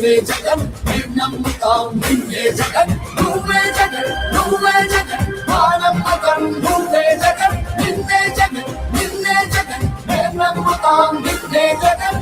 నువ్వే జగన్ మేం నమ్ముతాం నిన్నే జగన్ నువ్వే జగన్ నువ్వే జగన్ మా నమ్మకం నువ్వే జగన్ నిన్నే జగన్ నిన్నే జగన్ మేం నమ్ముతాం నిన్నే జగన్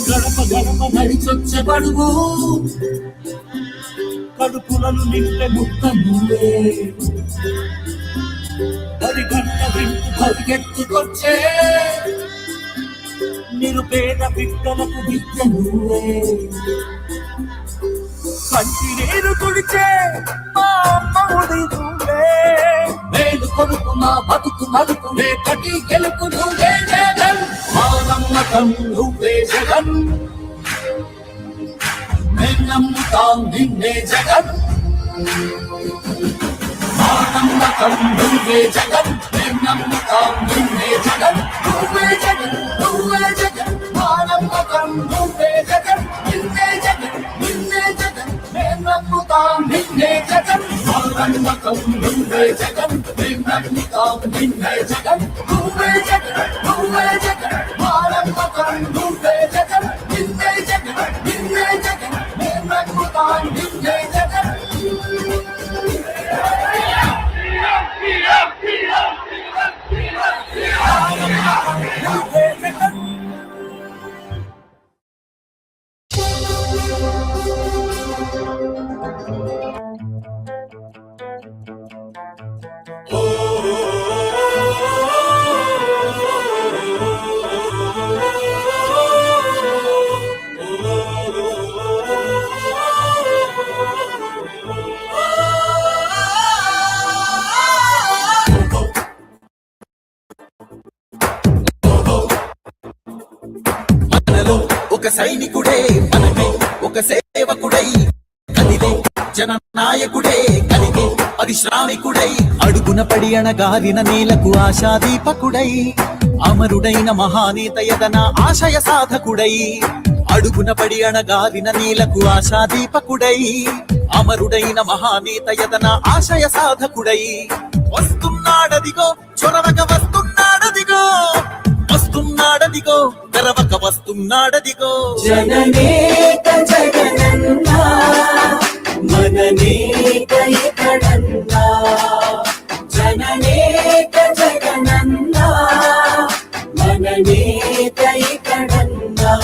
గడప గడప నడిచొచ్చే బడుగు కడుపులను నింపే ముక్క నువ్వే బడి గంట వింటూ పరిగెత్తుకొచ్చే నిరుపేద బిడ్డలకు విద్య నువ్వే కంటి నీరు తుడిచే మా అమ్మవుడి నువ్వే మేలు కొడుకు మా బతుకు మలుపు రేపటి గెలుపు నువ్వే జగన్ మా నమ్మకం నువ్వే జగన్ మేం నమ్ముతాం నిన్నే జగన్ మా నమ్మకం నువ్వే జగన్ మేం నమ్ముతాం నిన్నే జగన్ నువ్వే జగన్ నువ్వే జగన్ మా నమ్మకం నువ్వే జగన్ నిన్నే జగన్ నిన్నే జగన్ మేం నమ్ముతాం నిన్నే జగన్ మా నమ్మకం నువ్వే జగన్ మేం నమ్ముతాం నిన్నే జగన్ నువ్వే జగన్ నువ్వే జగన్ మా నమ్మకం నువ్వే జగన్ నిన్నే జగన్ నిన్నే జగన్ మేం నమ్ముతాం నిన్నే జగన్ ఒక సైనికుడే మనమే ఒక సేవకుడై కదిలే జననాయకుడే కలిగే పరిశ్రామికుడై అడుగున పడి అణగారిన నేలకు ఆశాదీపకుడై అమరుడైన మహానేత యదన ఆశయ సాధకుడై అడుగున పడి అణగారిన నేలకు ఆశాదీపకుడై అమరుడైన మహానేత యదన ఆశయ సాధకుడై వస్తున్నాడదిగో చొరవక వస్తున్నాడదిగో వస్తున్నాడదిగో తెరవక వస్తున్నాడదిగో జననేక జగనన్నా మననేక ఇతడన్నా జననేక జగనన్నా మననేక ఇతడన్నా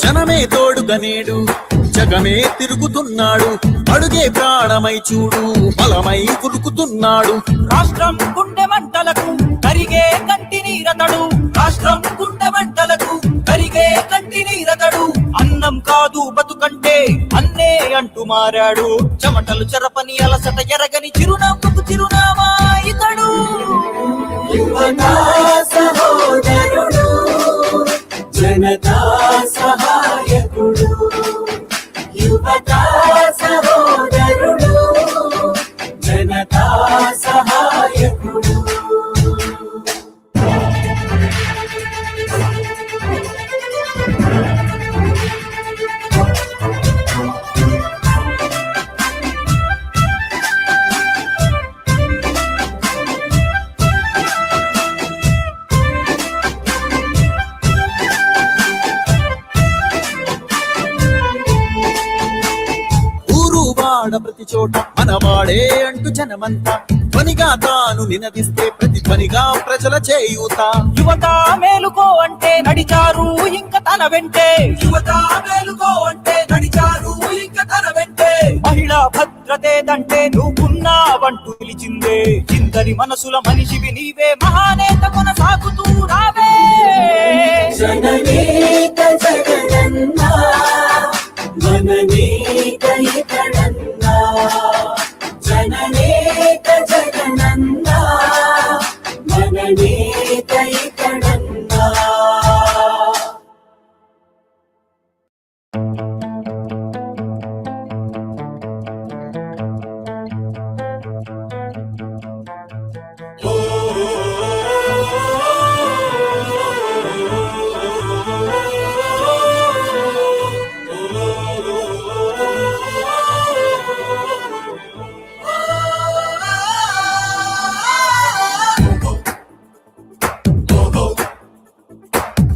జనమే తోడుగా నేడు జగమే తిరుగుతున్నాడు అడుగే ప్రాణమై చూడు బలమై ఉరుకుతున్నాడు రాష్ట్రం గుండె మంటలకు కరిగే కంటి నీరతడు రాష్ట్రం గుండె మంటలకు కరిగే కంటి నీరతడు అన్నం కాదు బతుకంటే అన్నే అంటూ మారాడు చెమటలు చెరపని అలసట ఎరగని చిరునవ్వుకు చిరునామా ఇతడు యువతా సహోదరుడు జనతా సహాయకుడు యువతా సహోదరుడు జనతా సహాయకుడు ప్రతి చోట మనవాడు మనవాడే అంటూ జనమంతా ధ్వనిగా తాను నినదిస్తే ప్రతిధ్వనిగా ప్రజల చేయూత. యువత మేలుకో అంటే నడిచారు ఇంక తన వెంటే. యువత మేలుకో అంటే నడిచారు ఇంక తన వెంటే. మహిళా భద్రతేదంటే నువ్వున్నావంటూ నిలిచిందే. ఇందరి మనసుల మనిషివి నీవే, మహానేత కొనసాగుతూ రావే. జననేత జగనన్నా మననేత ఇతడన్నా. జననేత జగనన్నా మననేత ఇతడన్నా.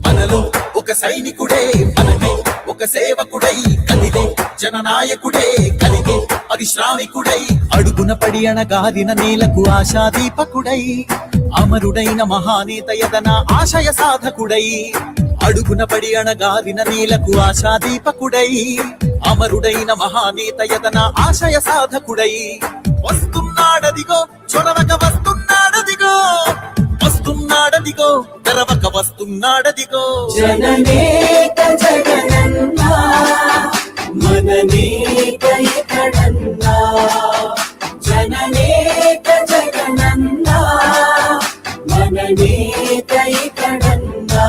మనలో ఒక సైనికుడే మనమే, ఒక సేవకుడై కదిలే జననాయకుడే కలిగే పరిశ్రామికుడై. అడుగున పడి అణగారిన నేలకు ఆశాదీపకుడై, అమరుడైన మహానేత యదన ఆశయ సాధకుడై. అడుగున పడి అణగారిన నేలకు ఆశాదీపకుడై, అమరుడైన మహానేత యదన ఆశయ సాధకుడై. వస్తున్నాడదిగో చొరవక వస్తున్నాడదిగో, వస్తున్నాడదిగో తెరవక వస్తున్నాడదిగో. జననేత జగనన్నా మననేత ఇతడన్నా. జననేత జగనన్నా మననేత ఇతడన్నా.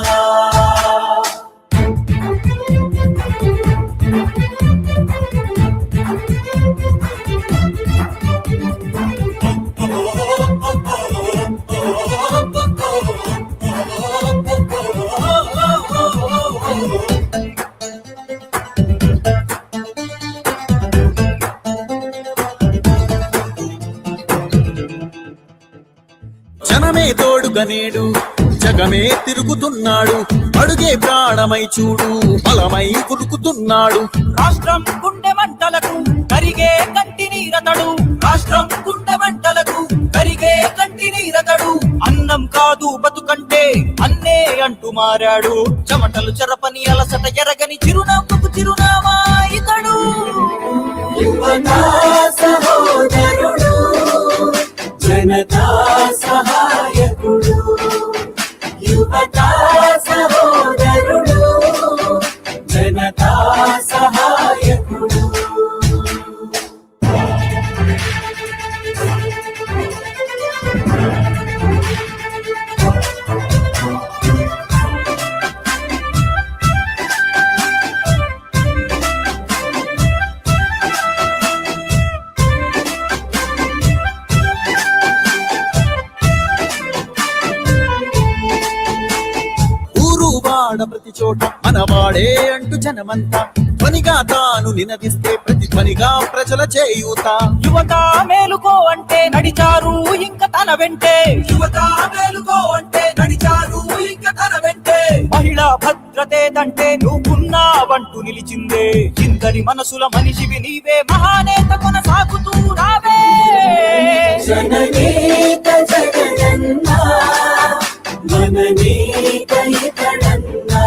జనమే తోడుగా నేడు జగమే తిరుగుతున్నాడు. అడుగే ప్రాణమై చూడు బలమై ఉరుకుతున్నాడు. రాష్ట్రం గుండె మంటలకు కరిగే కంటి నీరతడు. రాష్ట్రం గుండె మంటలకు కరిగే కంటి నీరతడు. అన్నం కాదు బతుకంటే అన్నే అంటూ మారాడు. చెమటలు చెరపని అలసట ఎరగని చిరునవ్వుకు చిరునామా ఇతడు. యువతా సహోదరుడు జనతా సహాయకుడు. యువతా సహోదరుడు జనతా సహాయకుడు. ప్రతి చోట మనవాడే అంటూ జనమంతా ధ్వనిగా తాను నినదిస్తే ప్రతిధ్వనిగా ప్రజల చేయూత. యువత మేలుకో అంటే నడిచారు ఇంక తన వెంటే. యువత మేలుకో అంటే నడిచారు ఇంక తన వెంటే. మహిళా భద్రతేదంటే నువ్వున్నావంటూ నిలిచిందే. ఇందరి మనసుల మనిషివి నీవే, మహానేత కొనసాగుతూ రావే. జననేత జగనన్నా మననేత ఇతడన్నా.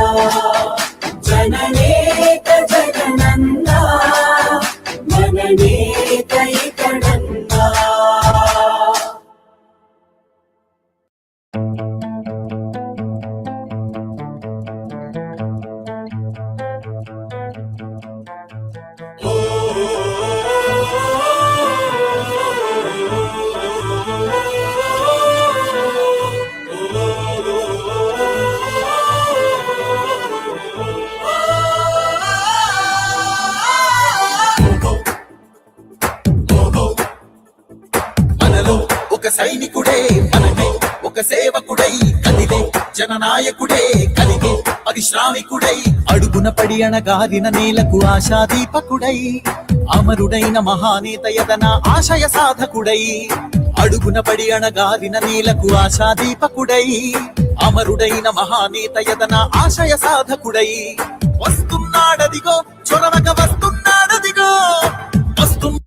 జననేత జగనన్నా మననేత ఇతడన్నా. ఒక సైనికుడే మనమే, ఒక సేవకుడై కదిలే జననాయకుడే కలిగే పరిశ్రామికుడై. అడుగున పడి అణగారిన నేలకు ఆశాదీపకుడై, అమరుడైన మహానేత యదన ఆశయ సాధకుడై. అడుగున పడి అణగారిన నేలకు ఆశాదీపకుడై, అమరుడైన మహానేత యదన ఆశయ సాధకుడై. వస్తున్నాడదిగో చొరవక వస్తున్నాడదిగో, వస్తున్న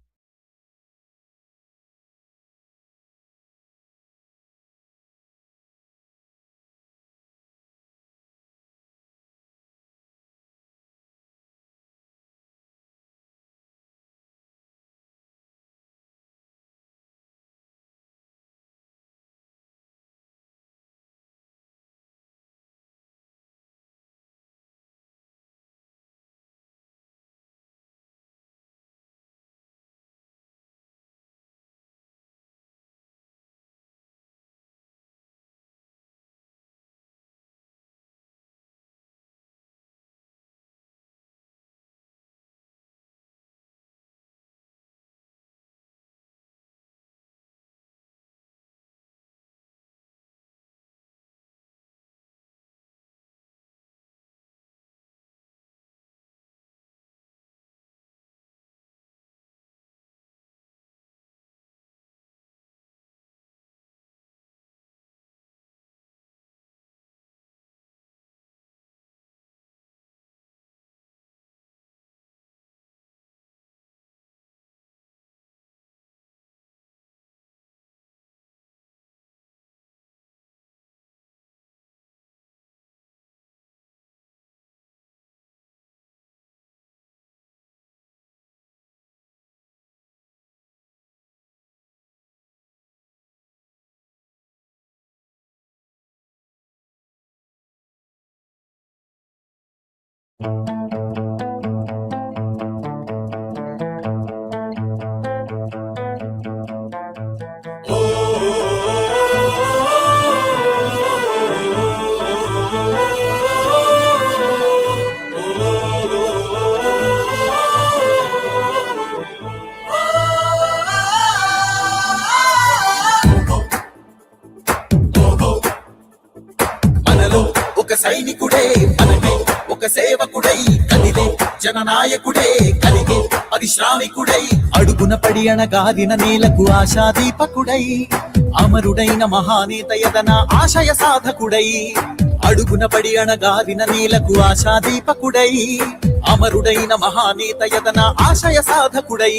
మనలో ఒక సైనికుడే మనమే ఒక సేవకుడై కదిలే జననాయకుడే కలిగే పరిశ్రామికుడై అడుగున పడి అణగాదిన నేలకు ఆశాదీపకుడై అమరుడైన మహానేత యదన ఆశయ సాధకుడై అడుగున పడి అణగాదిన నేలకు ఆశాదీపకుడై అమరుడైన మహానేత యదన ఆశయ సాధకుడై